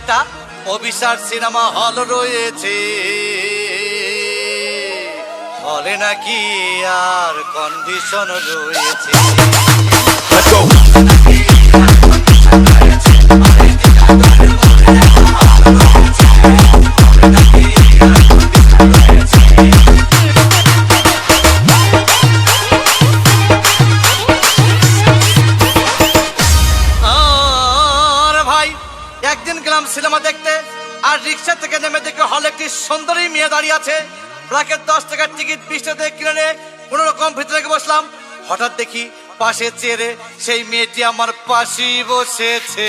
একটা অভিশাপ cinema hall রয়েছে, হলে নাকি আর কন্ডিশন রয়েছে। একদিন গেলাম সিনেমা দেখতে, আর রিক্সা থেকে নেমে দেখে হলে একটি সুন্দরী মেয়ে দাঁড়িয়ে আছে। ব্র্যাকেট 10 টাকার টিকিট 20 টাকা দিয়ে কিনে নিয়ে কোনো রকম ভিতরে বসলাম। হঠাৎ দেখি পাশে চেয়ারে সেই মেয়েটি আমার পাশেই বসেছে।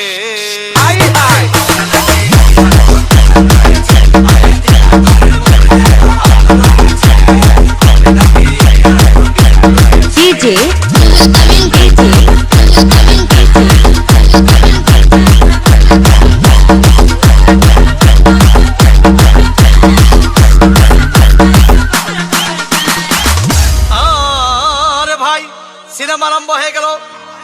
সিনেমা আরম্ভ হয়ে গেল।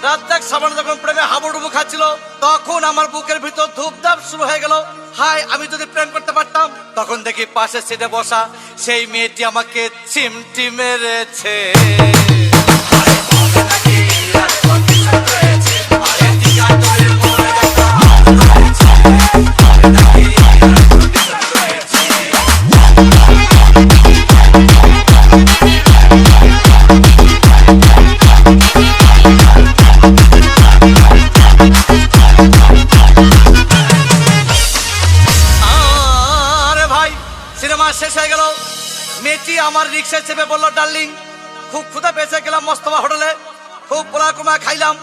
রাজ্জাক সাবানা যখন প্রেমে হাবুডুবু খাচ্ছিল, তখন আমার বুকের ভিতর ধূপধাপ শুরু হয়ে গেল। হাই, আমি যদি প্রেম করতে পারতাম। তখন দেখি পাশের সিটে বসা সেই মেয়েটি আমাকে চিমটি মেরেছে। সিনেমা শেষ হয়ে গেল। মেয়েটি আমার রিক্সায় চেপে বললো, ডার্লিং, খুব ক্ষুধা পেয়েছে, গেলাম মস্তফা হোটেলে, খুব পোলা কুমা খাইলাম।